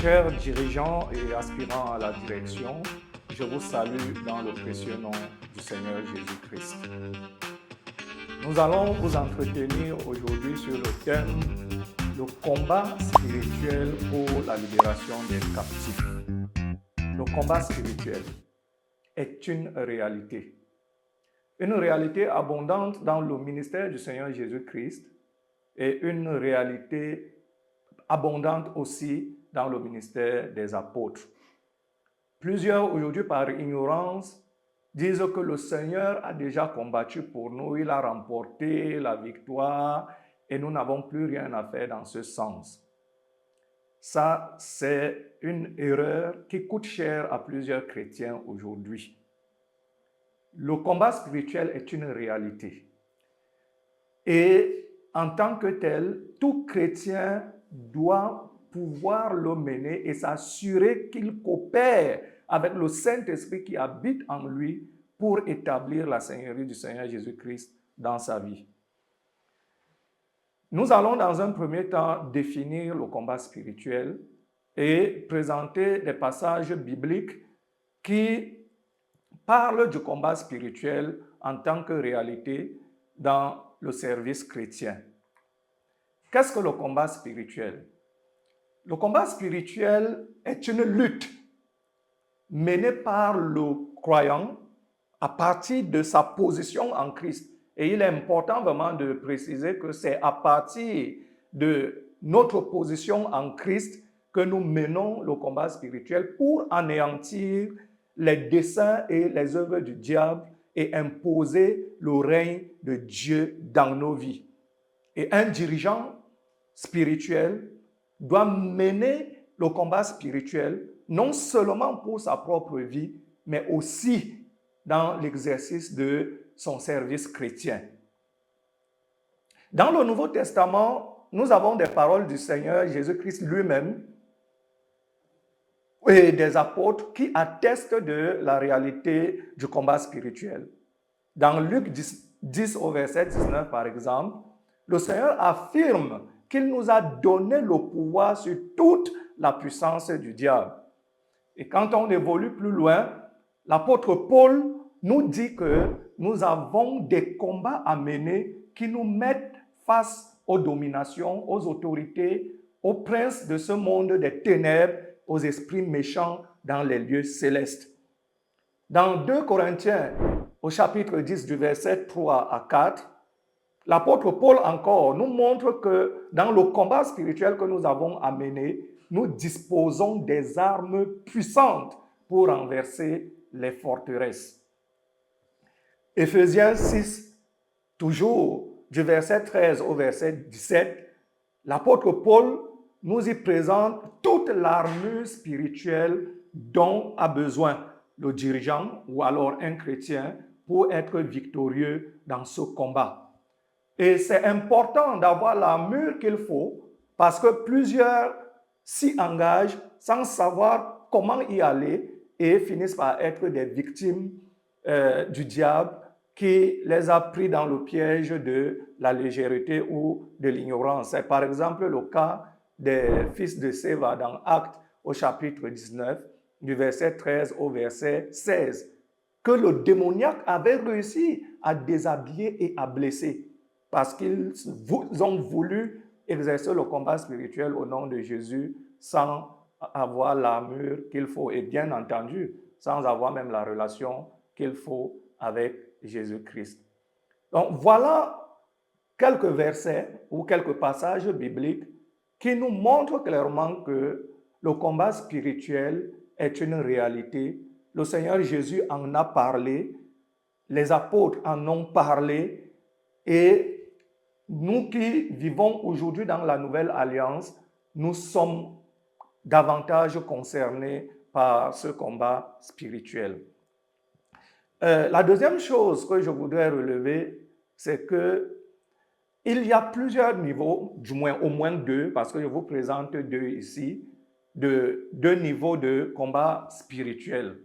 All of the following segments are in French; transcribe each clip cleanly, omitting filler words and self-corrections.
Chers dirigeants et aspirants à la direction, je vous salue dans le précieux nom du Seigneur Jésus-Christ. Nous allons vous entretenir aujourd'hui sur le thème « Le combat spirituel pour la libération des captifs ». Le combat spirituel est une réalité abondante dans le ministère du Seigneur Jésus-Christ et une réalité abondante aussi dans le ministère des apôtres. Plusieurs aujourd'hui par ignorance disent que le Seigneur a déjà combattu pour nous, il a remporté la victoire et nous n'avons plus rien à faire dans ce sens. Ça, c'est une erreur qui coûte cher à plusieurs chrétiens aujourd'hui. Le combat spirituel est une réalité. Et en tant que tel, tout chrétien doit pouvoir le mener et s'assurer qu'il coopère avec le Saint-Esprit qui habite en lui pour établir la Seigneurie du Seigneur Jésus-Christ dans sa vie. Nous allons dans un premier temps définir le combat spirituel et présenter des passages bibliques qui parlent du combat spirituel en tant que réalité dans le service chrétien. Qu'est-ce que le combat spirituel? Le combat spirituel est une lutte menée par le croyant à partir de sa position en Christ. Et il est important vraiment de préciser que c'est à partir de notre position en Christ que nous menons le combat spirituel pour anéantir les desseins et les œuvres du diable et imposer le règne de Dieu dans nos vies. Et un dirigeant spirituel doit mener le combat spirituel non seulement pour sa propre vie, mais aussi dans l'exercice de son service chrétien. Dans le Nouveau Testament, nous avons des paroles du Seigneur Jésus-Christ lui-même et des apôtres qui attestent de la réalité du combat spirituel. Dans Luc 10 au verset 19, par exemple, le Seigneur affirme qu'il nous a donné le pouvoir sur toute la puissance du diable. Et quand on évolue plus loin, l'apôtre Paul nous dit que nous avons des combats à mener qui nous mettent face aux dominations, aux autorités, aux princes de ce monde des ténèbres, aux esprits méchants dans les lieux célestes. Dans 2 Corinthiens, au chapitre 10 du verset 3 à 4, l'apôtre Paul encore nous montre que dans le combat spirituel que nous avons à mener, nous disposons des armes puissantes pour renverser les forteresses. Éphésiens 6, toujours du verset 13 au verset 17, l'apôtre Paul nous y présente toute l'armure spirituelle dont a besoin le dirigeant ou alors un chrétien pour être victorieux dans ce combat. Et c'est important d'avoir l'armure qu'il faut parce que plusieurs s'y engagent sans savoir comment y aller et finissent par être des victimes du diable qui les a pris dans le piège de la légèreté ou de l'ignorance. C'est par exemple le cas des fils de Séva dans Actes au chapitre 19, du verset 13 au verset 16, que le démoniaque avait réussi à déshabiller et à blesser parce qu'ils ont voulu exercer le combat spirituel au nom de Jésus sans avoir l'armure qu'il faut et bien entendu, sans avoir même la relation qu'il faut avec Jésus-Christ. Donc voilà quelques versets ou quelques passages bibliques qui nous montrent clairement que le combat spirituel est une réalité. Le Seigneur Jésus en a parlé, les apôtres en ont parlé et nous qui vivons aujourd'hui dans la Nouvelle Alliance, nous sommes davantage concernés par ce combat spirituel. La deuxième chose que je voudrais relever, c'est qu'il y a plusieurs niveaux, du moins au moins deux, parce que je vous présente deux ici, deux niveaux de combat spirituel.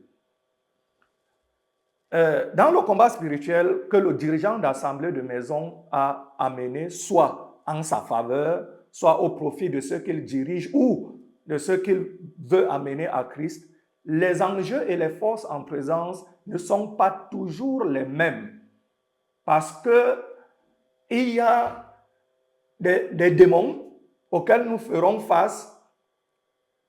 Dans le combat spirituel que le dirigeant d'assemblée de maison a amené, soit en sa faveur, soit au profit de ceux qu'il dirige ou de ce qu'il veut amener à Christ, les enjeux et les forces en présence ne sont pas toujours les mêmes. Parce qu'il y a des démons auxquels nous ferons face,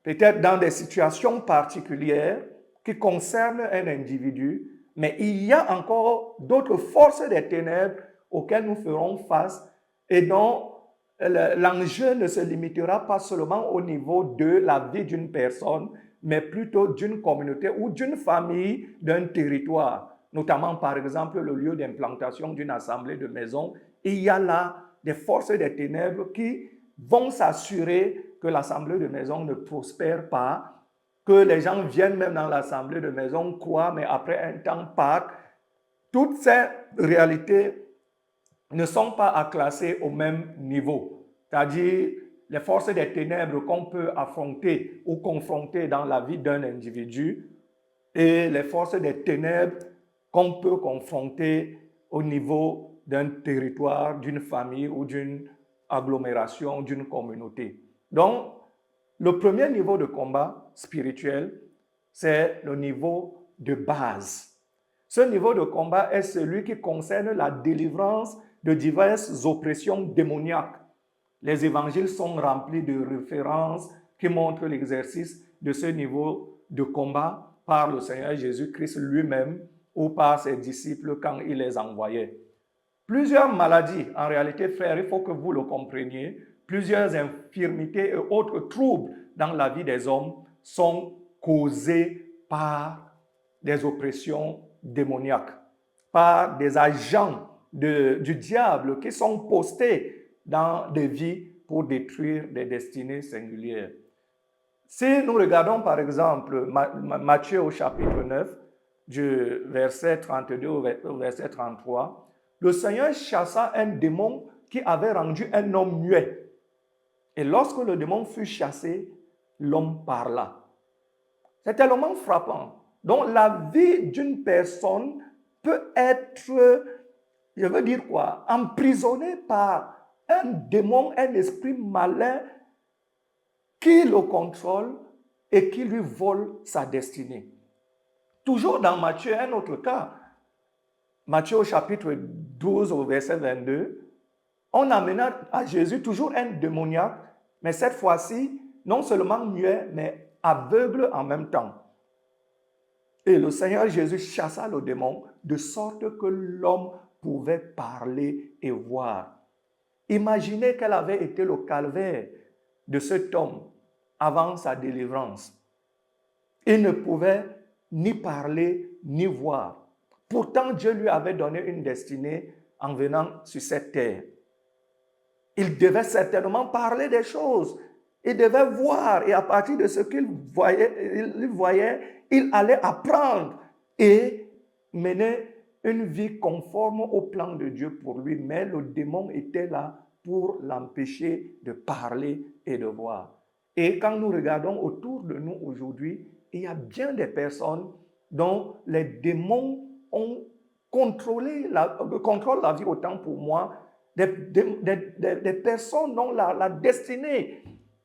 peut-être dans des situations particulières qui concernent un individu, mais il y a encore d'autres forces des ténèbres auxquelles nous ferons face et dont l'enjeu ne se limitera pas seulement au niveau de la vie d'une personne, mais plutôt d'une communauté ou d'une famille, d'un territoire, notamment par exemple le lieu d'implantation d'une assemblée de maison. Il y a là des forces des ténèbres qui vont s'assurer que l'assemblée de maison ne prospère pas, que les gens viennent même dans l'assemblée de maison, croient, mais après un temps partent. Toutes ces réalités ne sont pas à classer au même niveau. C'est-à-dire, les forces des ténèbres qu'on peut affronter ou confronter dans la vie d'un individu et les forces des ténèbres qu'on peut confronter au niveau d'un territoire, d'une famille ou d'une agglomération, d'une communauté. Donc, le premier niveau de combat spirituel, c'est le niveau de base. Ce niveau de combat est celui qui concerne la délivrance de diverses oppressions démoniaques. Les évangiles sont remplis de références qui montrent l'exercice de ce niveau de combat par le Seigneur Jésus-Christ lui-même ou par ses disciples quand il les envoyait. Plusieurs maladies, en réalité, frères, il faut que vous le compreniez, plusieurs infirmités et autres troubles dans la vie des hommes sont causés par des oppressions démoniaques, par des agents du diable qui sont postés dans des vies pour détruire des destinées singulières. Si nous regardons par exemple Matthieu au chapitre 9, du verset 32 au verset 33, le Seigneur chassa un démon qui avait rendu un homme muet. Et lorsque le démon fut chassé, l'homme parla. C'est tellement frappant. Donc la vie d'une personne peut être, je veux dire quoi, emprisonnée par un démon, un esprit malin qui le contrôle et qui lui vole sa destinée. Toujours dans Matthieu, un autre cas, Matthieu au chapitre 12 au verset 22, on amena à Jésus toujours un démoniaque, mais cette fois-ci, non seulement muet, mais aveugle en même temps. Et le Seigneur Jésus chassa le démon de sorte que l'homme pouvait parler et voir. Imaginez quel avait été le calvaire de cet homme avant sa délivrance. Il ne pouvait ni parler ni voir. Pourtant, Dieu lui avait donné une destinée en venant sur cette terre. Il devait certainement parler des choses. Il devait voir et à partir de ce qu'il voyait, il allait apprendre et mener une vie conforme au plan de Dieu pour lui. Mais le démon était là pour l'empêcher de parler et de voir. Et quand nous regardons autour de nous aujourd'hui, il y a bien des personnes dont les démons ont contrôlent la vie, autant pour moi, des personnes dont la destinée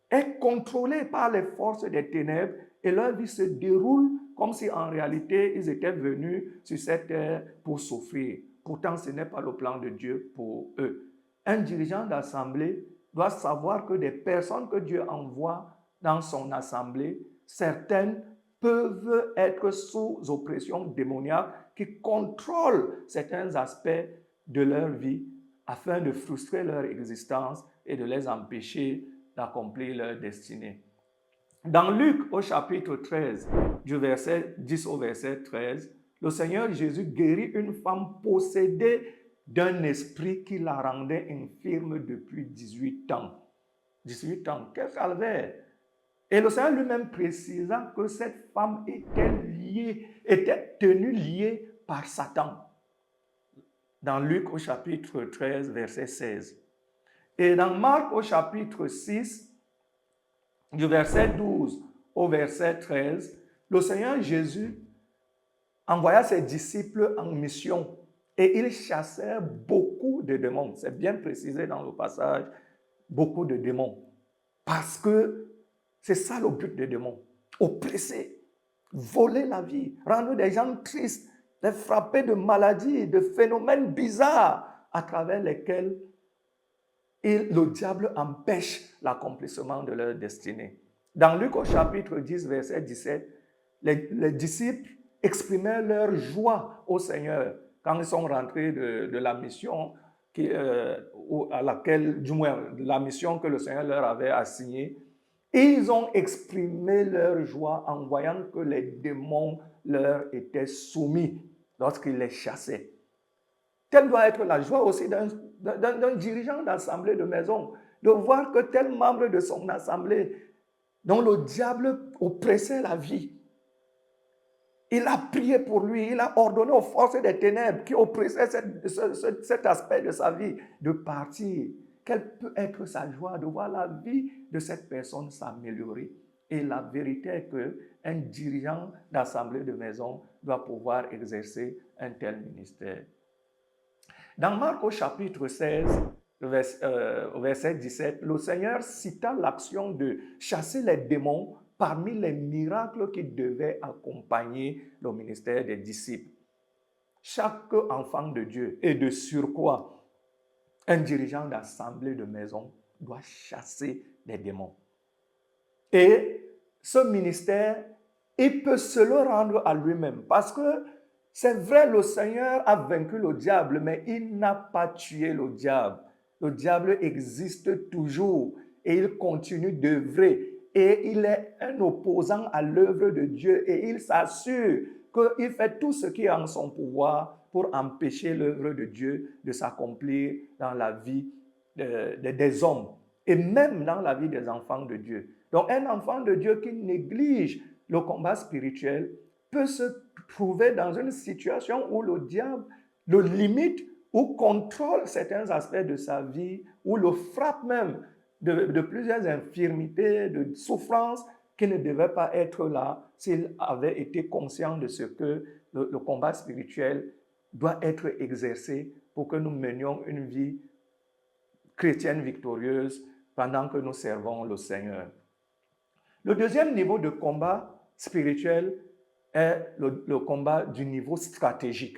est contrôlée par les forces des ténèbres et leur vie se déroule comme si en réalité ils étaient venus sur cette terre pour souffrir. Pourtant, ce n'est pas le plan de Dieu pour eux. Un dirigeant d'assemblée doit savoir que des personnes que Dieu envoie dans son assemblée, certaines peuvent être sous oppression démoniaque qui contrôlent certains aspects de leur vie afin de frustrer leur existence et de les empêcher d'accomplir leur destinée. Dans Luc, au chapitre 13, du verset 10 au verset 13, le Seigneur Jésus guérit une femme possédée d'un esprit qui la rendait infirme depuis 18 ans. 18 ans, quel calvaire! Et le Seigneur lui-même précisa que cette femme était tenue liée par Satan. Dans Luc au chapitre 13, verset 16. Et dans Marc au chapitre 6, du verset 12 au verset 13, le Seigneur Jésus envoya ses disciples en mission et ils chassèrent beaucoup de démons. C'est bien précisé dans le passage, beaucoup de démons. Parce que C'est ça le but des démons. Oppresser, voler la vie, rendre des gens tristes, les frapper de maladies, de phénomènes bizarres à travers lesquels le diable empêche l'accomplissement de leur destinée. Dans Luc au chapitre 10, verset 17, les disciples exprimaient leur joie au Seigneur quand ils sont rentrés de la mission à laquelle, du moins, la mission que le Seigneur leur avait assignée. Et ils ont exprimé leur joie en voyant que les démons leur étaient soumis lorsqu'ils les chassaient. Telle doit être la joie aussi d'un dirigeant d'assemblée de maison, de voir que tel membre de son assemblée, dont le diable oppressait la vie, il a prié pour lui, il a ordonné aux forces des ténèbres qui oppressaient cet aspect de sa vie de partir. Quelle peut être sa joie de voir la vie de cette personne s'améliorer? Et la vérité est qu'un dirigeant d'assemblée de maison doit pouvoir exercer un tel ministère. Dans Marc au chapitre 16, verset 17, le Seigneur cita l'action de chasser les démons parmi les miracles qui devaient accompagner le ministère des disciples. Chaque enfant de Dieu, et de surcroît, un dirigeant d'assemblée de maison, doit chasser des démons. Et ce ministère, il peut se le rendre à lui-même parce que c'est vrai, le Seigneur a vaincu le diable, mais il n'a pas tué le diable. Le diable existe toujours et il continue d'œuvrer. Et il est un opposant à l'œuvre de Dieu et il s'assure qu'il fait tout ce qui est en son pouvoir pour empêcher l'œuvre de Dieu de s'accomplir dans la vie des hommes et même dans la vie des enfants de Dieu. Donc un enfant de Dieu qui néglige le combat spirituel peut se trouver dans une situation où le diable le limite ou contrôle certains aspects de sa vie ou le frappe même de plusieurs infirmités, de souffrances qui ne devaient pas être là s'il avait été conscient de ce que le combat spirituel doit être exercé pour que nous menions une vie chrétienne victorieuse pendant que nous servons le Seigneur. Le deuxième niveau de combat spirituel est le combat du niveau stratégique.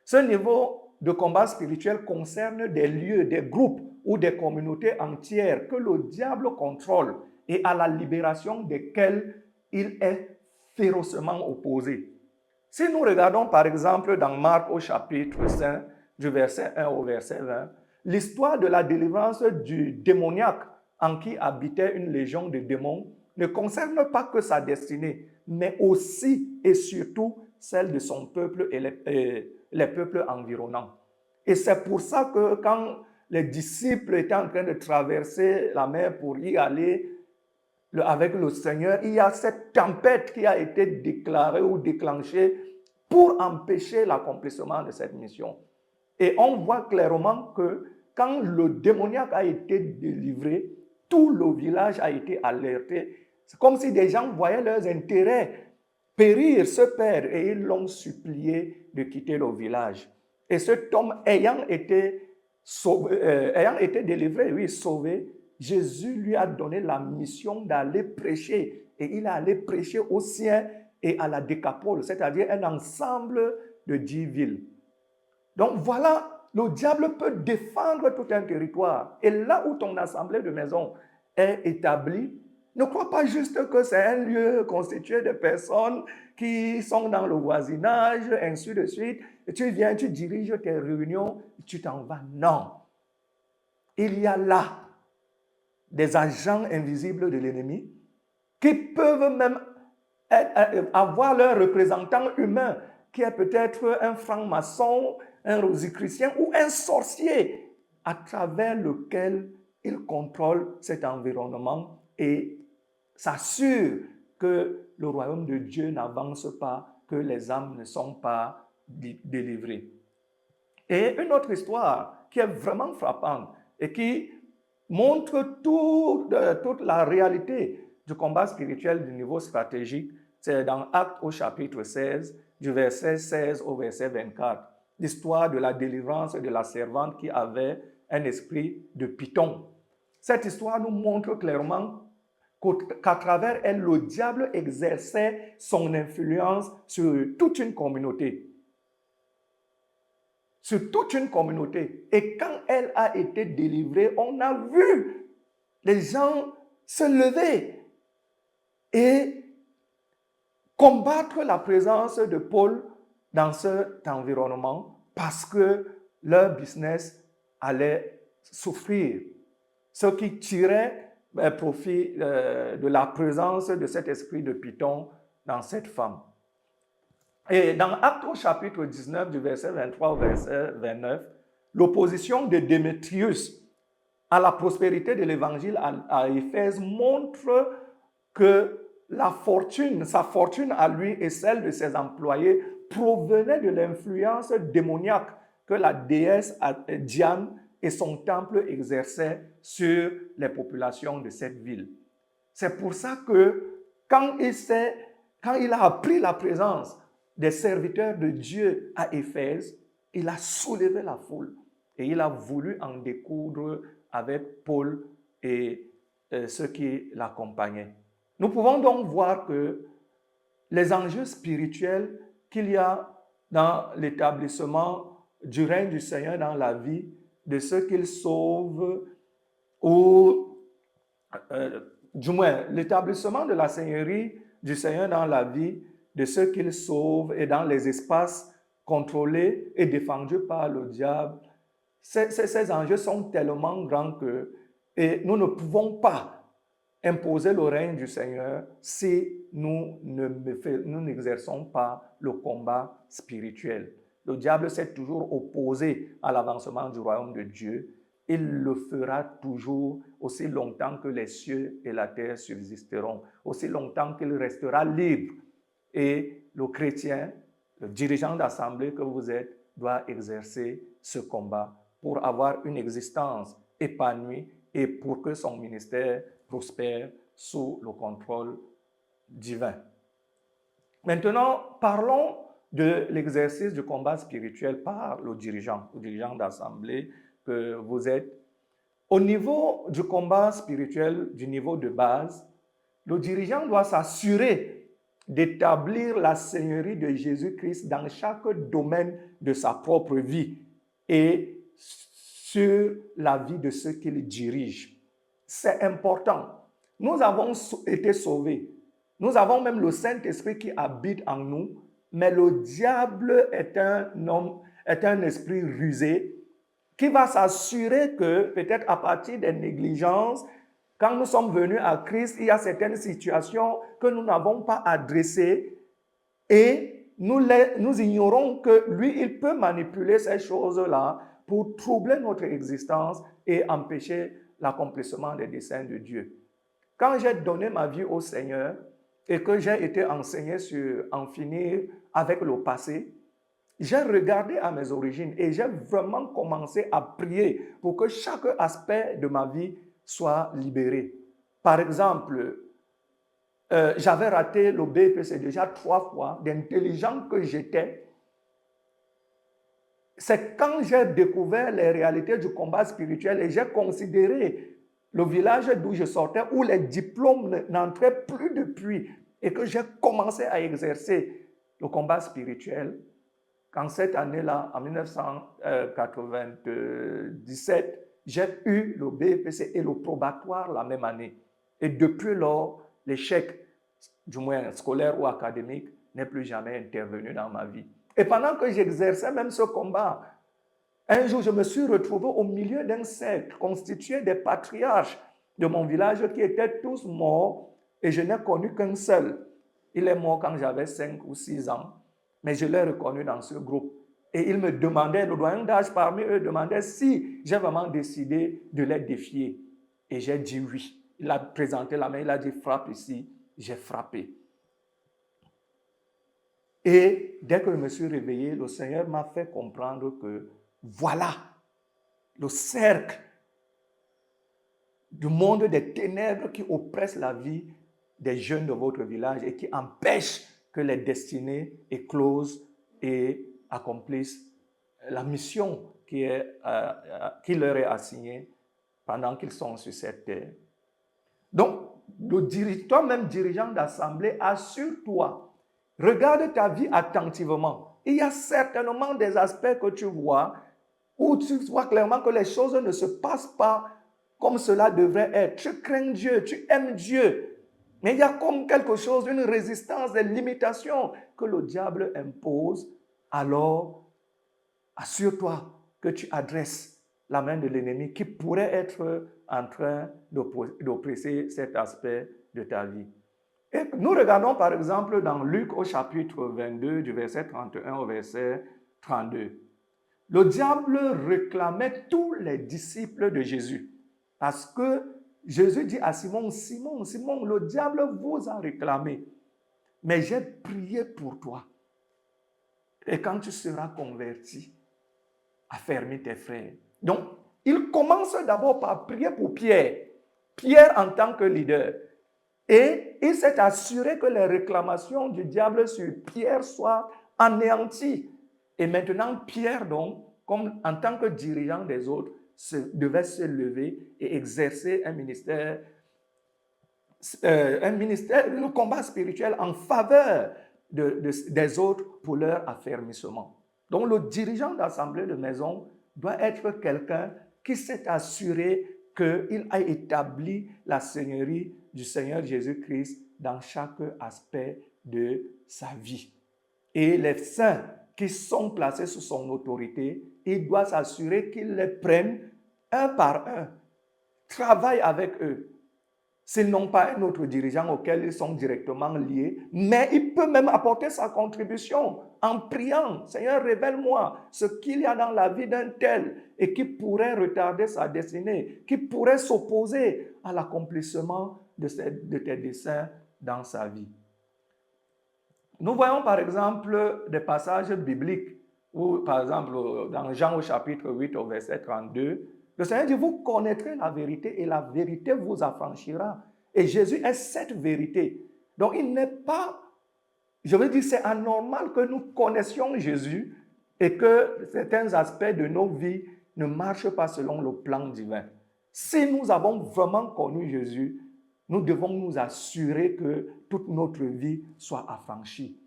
Ce niveau de combat spirituel concerne des lieux, des groupes ou des communautés entières que le diable contrôle et à la libération desquelles il est férocement opposé. Si nous regardons par exemple dans Marc au chapitre 5, du verset 1 au verset 20, l'histoire de la délivrance du démoniaque en qui habitait une légion de démons ne concerne pas que sa destinée, mais aussi et surtout celle de son peuple et les peuples environnants. Et c'est pour ça que quand les disciples étaient en train de traverser la mer pour y aller avec le Seigneur, il y a cette tempête qui a été déclarée ou déclenchée pour empêcher l'accomplissement de cette mission. Et on voit clairement que quand le démoniaque a été délivré, tout le village a été alerté. C'est comme si des gens voyaient leurs intérêts périr, se perdre, et ils l'ont supplié de quitter le village. Et cet homme ayant été délivré, oui, sauvé, Jésus lui a donné la mission d'aller prêcher. Et il est allé prêcher aux siens et à la Décapole, c'est-à-dire un ensemble de 10 villes. Donc voilà, le diable peut défendre tout un territoire. Et là où ton assemblée de maison est établie, ne crois pas juste que c'est un lieu constitué de personnes qui sont dans le voisinage, ainsi de suite. Et tu viens, tu diriges tes réunions, tu t'en vas. Non. Il y a là des agents invisibles de l'ennemi qui peuvent même avoir leur représentant humain, qui est peut-être un franc-maçon, un rosicrucien ou un sorcier, à travers lequel il contrôle cet environnement et s'assure que le royaume de Dieu n'avance pas, que les âmes ne sont pas délivrées. Et une autre histoire qui est vraiment frappante et qui montre toute la réalité du combat spirituel du niveau stratégique, c'est dans Actes au chapitre 16, du verset 16 au verset 24. L'histoire de la délivrance de la servante qui avait un esprit de python. Cette histoire nous montre clairement qu'à travers elle, le diable exerçait son influence sur toute une communauté. Sur toute une communauté. Et quand elle a été délivrée, on a vu les gens se lever et combattre la présence de Paul dans cet environnement parce que leur business allait souffrir. Ceux qui tiraient profit de la présence de cet esprit de Python dans cette femme. Et dans Actes au chapitre 19, du verset 23 au verset 29, l'opposition de Démétrius à la prospérité de l'évangile à Éphèse montre que sa fortune à lui et celle de ses employés provenait de l'influence démoniaque que la déesse Diane et son temple exerçaient sur les populations de cette ville. C'est pour ça que quand il a appris la présence des serviteurs de Dieu à Éphèse, il a soulevé la foule et il a voulu en découdre avec Paul et ceux qui l'accompagnaient. Nous pouvons donc voir que les enjeux spirituels qu'il y a dans l'établissement du règne du Seigneur dans la vie de ceux qu'il sauve, ou du moins l'établissement de la Seigneurie du Seigneur dans la vie de ceux qu'il sauve et dans les espaces contrôlés et défendus par le diable, ces enjeux sont tellement grands que nous ne pouvons pas imposer le règne du Seigneur si nous n'exerçons pas le combat spirituel. Le diable s'est toujours opposé à l'avancement du royaume de Dieu. Il le fera toujours aussi longtemps que les cieux et la terre subsisteront, aussi longtemps qu'il restera libre. Et le chrétien, le dirigeant d'assemblée que vous êtes, doit exercer ce combat pour avoir une existence épanouie et pour que son ministère prospère sous le contrôle divin. Maintenant, parlons de l'exercice du combat spirituel par le dirigeant d'assemblée que vous êtes. Au niveau du combat spirituel, du niveau de base, le dirigeant doit s'assurer d'établir la seigneurie de Jésus-Christ dans chaque domaine de sa propre vie et sur la vie de ceux qu'il dirige. C'est important. Nous avons été sauvés. Nous avons même le Saint-Esprit qui habite en nous, mais le diable est un esprit rusé qui va s'assurer que peut-être à partir des négligences, quand nous sommes venus à Christ, il y a certaines situations que nous n'avons pas adressées et nous ignorons que lui, il peut manipuler ces choses-là pour troubler notre existence et empêcher l'accomplissement des desseins de Dieu. Quand j'ai donné ma vie au Seigneur et que j'ai été enseigné sur en finir avec le passé, j'ai regardé à mes origines et j'ai vraiment commencé à prier pour que chaque aspect de ma vie soit libéré. Par exemple, j'avais raté le BPC déjà 3 fois, d'intelligent que j'étais. C'est quand j'ai découvert les réalités du combat spirituel et j'ai considéré le village d'où je sortais, où les diplômes n'entraient plus depuis, et que j'ai commencé à exercer le combat spirituel. Quand cette année-là, en 1997, j'ai eu le BPC et le probatoire la même année. Et depuis lors, l'échec, du moins scolaire ou académique, n'est plus jamais intervenu dans ma vie. Et pendant que j'exerçais même ce combat, un jour, je me suis retrouvé au milieu d'un cercle constitué des patriarches de mon village qui étaient tous morts et je n'ai connu qu'un seul. Il est mort quand j'avais 5 ou 6 ans, mais je l'ai reconnu dans ce groupe. Et il me demandait, le doyen d'âge parmi eux demandait si j'ai vraiment décidé de les défier. Et j'ai dit oui. Il a présenté la main, il a dit frappe ici. J'ai frappé. Et dès que je me suis réveillé, le Seigneur m'a fait comprendre que voilà le cercle du monde des ténèbres qui oppresse la vie des jeunes de votre village et qui empêche que les destinées éclosent et accomplissent la mission qui leur est assignée pendant qu'ils sont sur cette terre. Donc, toi-même dirigeant d'assemblée, assure-toi, regarde ta vie attentivement. Il y a certainement des aspects que tu vois où tu vois clairement que les choses ne se passent pas comme cela devrait être. Tu crains Dieu, tu aimes Dieu. Mais il y a comme quelque chose, une résistance, des limitations que le diable impose. Alors, assure-toi que tu adresses la main de l'ennemi qui pourrait être en train d'oppresser cet aspect de ta vie. Et nous regardons par exemple dans Luc au chapitre 22, du verset 31 au verset 32. Le diable réclamait tous les disciples de Jésus parce que Jésus dit à Simon, Simon, Simon, le diable vous a réclamé, mais j'ai prié pour toi. Et quand tu seras converti, affermis tes frères. Donc, il commence d'abord par prier pour Pierre. Pierre en tant que leader. Et il s'est assuré que les réclamations du diable sur Pierre soient anéanties. Et maintenant, Pierre, donc, comme en tant que dirigeant des autres, devait se lever et exercer un ministère, le combat spirituel en faveur des autres pour leur affermissement. Donc, le dirigeant d'assemblée de maison doit être quelqu'un qui s'est assuré qu'il a établi la seigneurie du Seigneur Jésus-Christ dans chaque aspect de sa vie. Et les saints qui sont placés sous son autorité, il doit s'assurer qu'ils les prennent un par un, travaille avec eux. S'ils n'ont pas un autre dirigeant auquel ils sont directement liés, mais il peut même apporter sa contribution en priant. Seigneur, révèle-moi ce qu'il y a dans la vie d'un tel et qui pourrait retarder sa destinée, qui pourrait s'opposer à l'accomplissement de tes desseins dans sa vie. Nous voyons par exemple des passages bibliques où, par exemple, dans Jean au chapitre 8 au verset 32, le Seigneur dit, vous connaîtrez la vérité et la vérité vous affranchira. Et Jésus est cette vérité. Donc il n'est pas, je veux dire, c'est anormal que nous connaissions Jésus et que certains aspects de nos vies ne marchent pas selon le plan divin. Si nous avons vraiment connu Jésus, nous devons nous assurer que toute notre vie soit affranchie.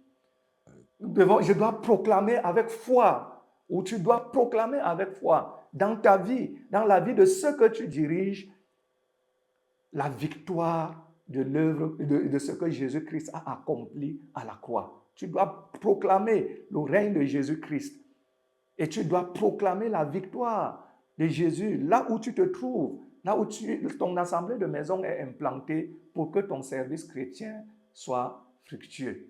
Je dois proclamer avec foi, ou tu dois proclamer avec foi dans ta vie, dans la vie de ceux que tu diriges, la victoire de l'œuvre, de ce que Jésus-Christ a accompli à la croix. Tu dois proclamer le règne de Jésus-Christ et tu dois proclamer la victoire de Jésus là où tu te trouves, là où ton assemblée de maison est implantée pour que ton service chrétien soit fructueux.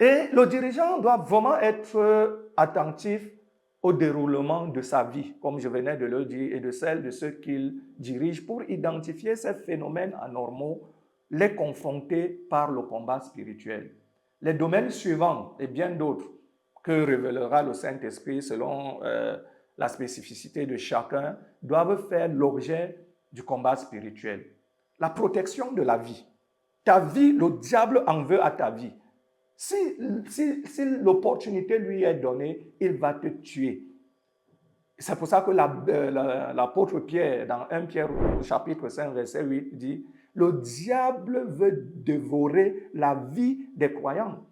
Et le dirigeant doit vraiment être attentif au déroulement de sa vie, comme je venais de le dire, et de celle de ceux qu'il dirige, pour identifier ces phénomènes anormaux, les confronter par le combat spirituel. Les domaines suivants, et bien d'autres, que révélera le Saint-Esprit selon la spécificité de chacun, doivent faire l'objet du combat spirituel. La protection de la vie. Ta vie, le diable en veut à ta vie. Si l'opportunité lui est donnée, il va te tuer. C'est pour ça que l'apôtre Pierre, dans 1 Pierre chapitre 5, verset 8, dit « Le diable veut dévorer la vie des croyants. »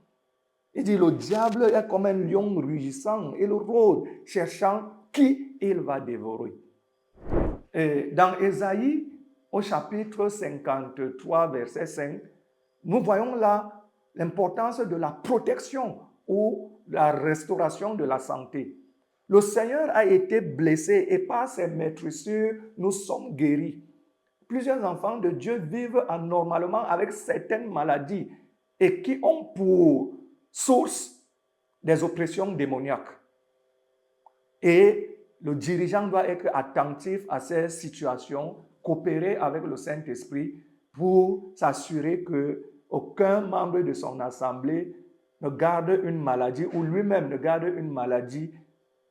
Il dit « Le diable est comme un lion rugissant, il rôde, cherchant qui il va dévorer. » Et dans Ésaïe, au chapitre 53, verset 5, nous voyons là l'importance de la protection ou la restauration de la santé. Le Seigneur a été blessé et par ses maîtrissures, nous sommes guéris. Plusieurs enfants de Dieu vivent anormalement avec certaines maladies et qui ont pour source des oppressions démoniaques. Et le dirigeant doit être attentif à ces situations, coopérer avec le Saint-Esprit pour s'assurer que aucun membre de son assemblée ne garde une maladie ou lui-même ne garde une maladie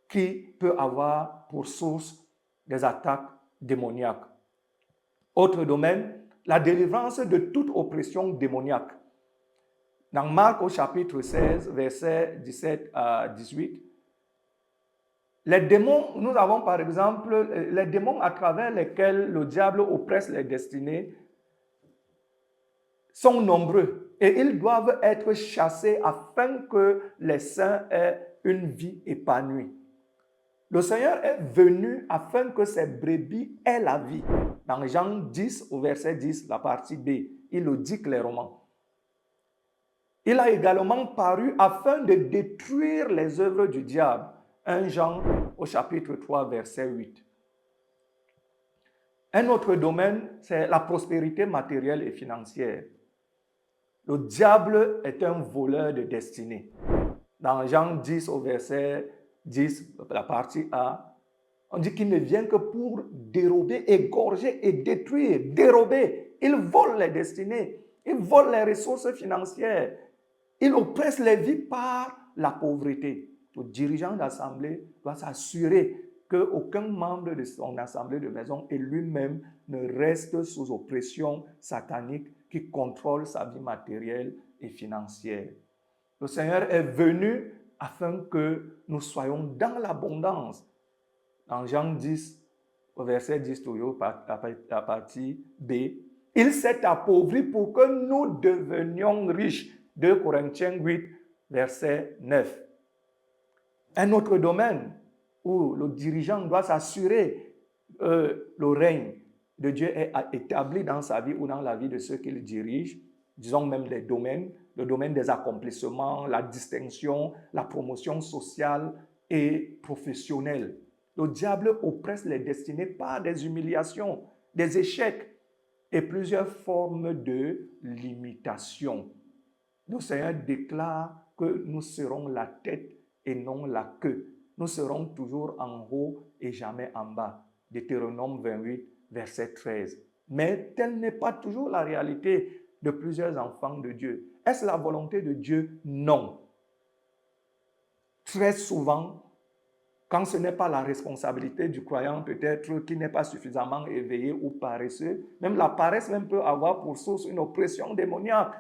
qui peut avoir pour source des attaques démoniaques. Autre domaine, la délivrance de toute oppression démoniaque. Dans Marc au chapitre 16, versets 17 à 18, Les démons, nous avons par exemple les démons à travers lesquels le diable oppresse les destinées sont nombreux et ils doivent être chassés afin que les saints aient une vie épanouie. Le Seigneur est venu afin que ses brebis aient la vie. Dans Jean 10 au verset 10, la partie B, il le dit clairement. Il a également paru afin de détruire les œuvres du diable. 1 Jean au chapitre 3, verset 8. Un autre domaine, c'est la prospérité matérielle et financière. Le diable est un voleur de destinée. Dans Jean 10 au verset 10, la partie A, on dit qu'il ne vient que pour dérober, égorger et détruire. Dérober. Il vole les destinées. Il vole les ressources financières. Il oppresse les vies par la pauvreté. Le dirigeant d'assemblée doit s'assurer qu'aucun membre de son assemblée de maison et lui-même ne reste sous oppression satanique qui contrôle sa vie matérielle et financière. Le Seigneur est venu afin que nous soyons dans l'abondance. Dans Jean 10, au verset 10, toujours, la partie B, il s'est appauvri pour que nous devenions riches. 2 Corinthiens 8, verset 9. Un autre domaine où le dirigeant doit s'assurer que le règne de Dieu est établi dans sa vie ou dans la vie de ceux qu'il dirige, disons même les domaines, le domaine des accomplissements, la distinction, la promotion sociale et professionnelle. Le diable oppresse les destinées par des humiliations, des échecs et plusieurs formes de limitation. Le Seigneur déclare que nous serons la tête et non la queue. Nous serons toujours en haut et jamais en bas. Deutéronome 28, verset 13. Mais telle n'est pas toujours la réalité de plusieurs enfants de Dieu. Est-ce la volonté de Dieu? Non. Très souvent, quand ce n'est pas la responsabilité du croyant, peut-être qui n'est pas suffisamment éveillé ou paresseux, même la paresse même peut avoir pour source une oppression démoniaque.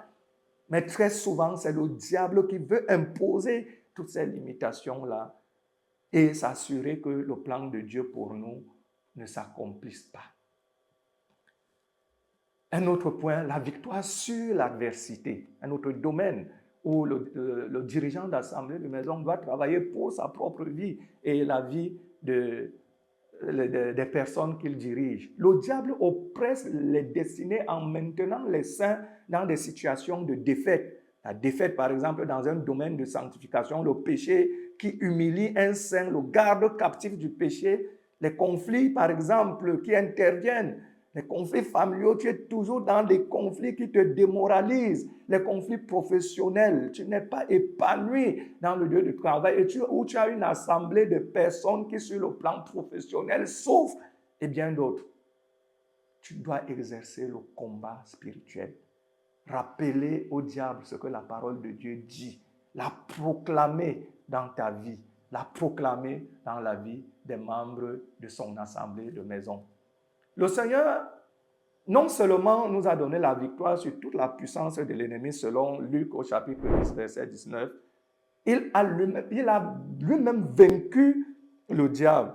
Mais très souvent, c'est le diable qui veut imposer toutes ces limitations-là et s'assurer que le plan de Dieu pour nous ne s'accomplisse pas. Un autre point, la victoire sur l'adversité. Un autre domaine où le dirigeant d'assemblée de maison doit travailler pour sa propre vie et la vie des personnes qu'il dirige. Le diable oppresse les destinées en maintenant les saints dans des situations de défaite. La défaite, par exemple, dans un domaine de sanctification, le péché qui humilie un saint, le garde captif du péché, les conflits, par exemple, qui interviennent, les conflits familiaux, tu es toujours dans des conflits qui te démoralisent, les conflits professionnels, tu n'es pas épanoui dans le lieu de travail et où tu as une assemblée de personnes qui, sur le plan professionnel, souffrent et bien d'autres. Tu dois exercer le combat spirituel. Rappeler au diable ce que la parole de Dieu dit, la proclamer dans ta vie, la proclamer dans la vie des membres de son assemblée de maison. Le Seigneur, non seulement nous a donné la victoire sur toute la puissance de l'ennemi, selon Luc au chapitre 10, verset 19, il a lui-même vaincu le diable.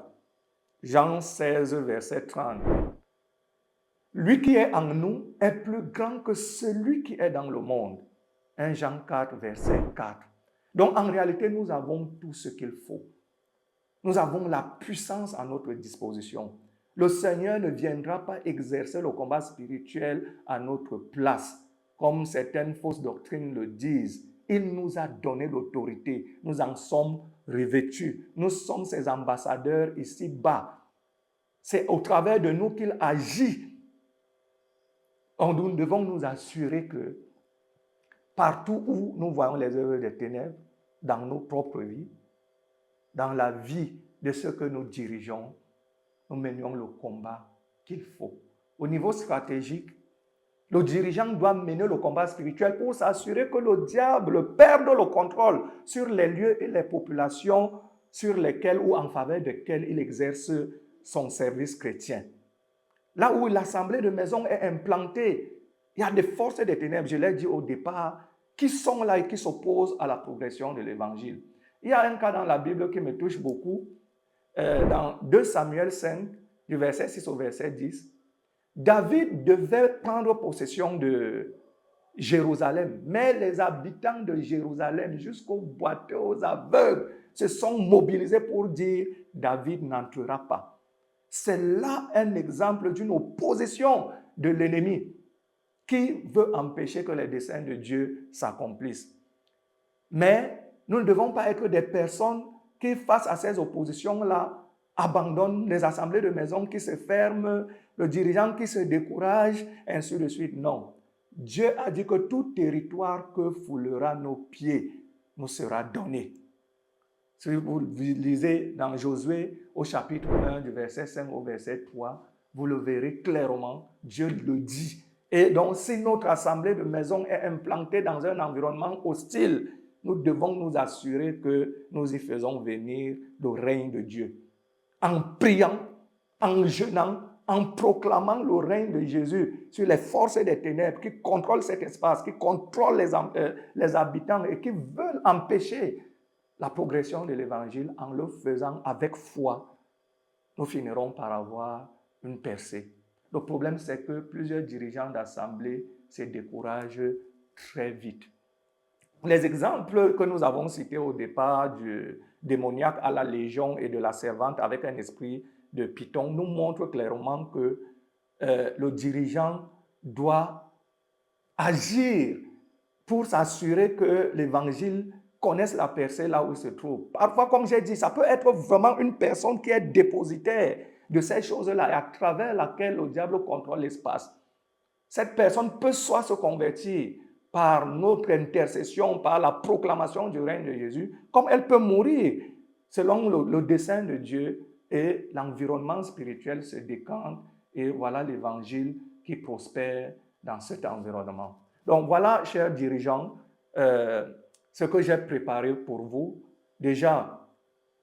Jean 16, verset 30. Lui qui est en nous est plus grand que celui qui est dans le monde. 1 Jean 4, verset 4. Donc en réalité, nous avons tout ce qu'il faut. Nous avons la puissance à notre disposition. Le Seigneur ne viendra pas exercer le combat spirituel à notre place, comme certaines fausses doctrines le disent. Il nous a donné l'autorité. Nous en sommes revêtus. Nous sommes ses ambassadeurs ici-bas. C'est au travers de nous qu'il agit. Nous devons nous assurer que partout où nous voyons les œuvres des ténèbres, dans nos propres vies, dans la vie de ceux que nous dirigeons, nous menions le combat qu'il faut. Au niveau stratégique, le dirigeant doit mener le combat spirituel pour s'assurer que le diable perde le contrôle sur les lieux et les populations sur lesquelles ou en faveur desquelles il exerce son service chrétien. Là où l'assemblée de maison est implantée, il y a des forces des ténèbres, je l'ai dit au départ, qui sont là et qui s'opposent à la progression de l'évangile. Il y a un cas dans la Bible qui me touche beaucoup. dans 2 Samuel 5, du verset 6 au verset 10, David devait prendre possession de Jérusalem, mais les habitants de Jérusalem, jusqu'aux boiteux, aux aveugles, se sont mobilisés pour dire David n'entrera pas. C'est là un exemple d'une opposition de l'ennemi qui veut empêcher que les desseins de Dieu s'accomplissent. Mais nous ne devons pas être des personnes qui, face à ces oppositions-là, abandonnent les assemblées de maison qui se ferment, le dirigeant qui se décourage, ainsi de suite. Non. Dieu a dit que tout territoire que foulera nos pieds nous sera donné. Si vous lisez dans Josué au chapitre 1 du verset 5 au verset 3, vous le verrez clairement, Dieu le dit. Et donc si notre assemblée de maison est implantée dans un environnement hostile, nous devons nous assurer que nous y faisons venir le règne de Dieu. En priant, en jeûnant, en proclamant le règne de Jésus sur les forces des ténèbres qui contrôlent cet espace, qui contrôlent les habitants et qui veulent empêcher la progression de l'évangile, en le faisant avec foi, nous finirons par avoir une percée. Le problème, c'est que plusieurs dirigeants d'assemblée se découragent très vite. Les exemples que nous avons cités au départ du démoniaque à la légion et de la servante avec un esprit de python nous montrent clairement que le dirigeant doit agir pour s'assurer que l'évangile connaisse la percée là où il se trouve. Parfois, comme j'ai dit, ça peut être vraiment une personne qui est dépositaire de ces choses-là et à travers laquelle le diable contrôle l'espace. Cette personne peut soit se convertir par notre intercession, par la proclamation du règne de Jésus, comme elle peut mourir selon le dessein de Dieu et l'environnement spirituel se décante et voilà l'évangile qui prospère dans cet environnement. Donc voilà, chers dirigeants, ce que j'ai préparé pour vous. Déjà,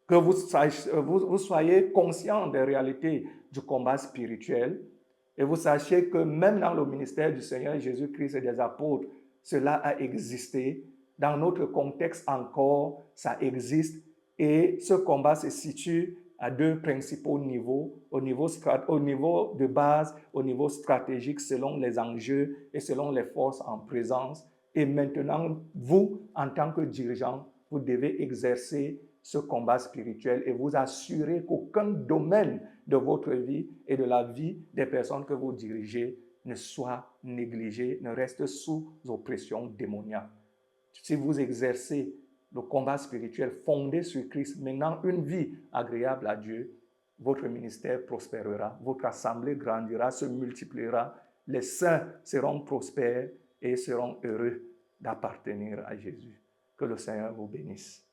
que vous soyez conscients des réalités du combat spirituel et vous sachiez que même dans le ministère du Seigneur Jésus-Christ et des apôtres, cela a existé. Dans notre contexte encore, ça existe et ce combat se situe à deux principaux niveaux, au niveau de base, au niveau stratégique selon les enjeux et selon les forces en présence. Et maintenant, vous, en tant que dirigeant, vous devez exercer ce combat spirituel et vous assurer qu'aucun domaine de votre vie et de la vie des personnes que vous dirigez ne soit négligé, ne reste sous oppression démoniaque. Si vous exercez le combat spirituel fondé sur Christ, menant une vie agréable à Dieu, votre ministère prospérera, votre assemblée grandira, se multipliera, les saints seront prospères et seront heureux d'appartenir à Jésus. Que le Seigneur vous bénisse.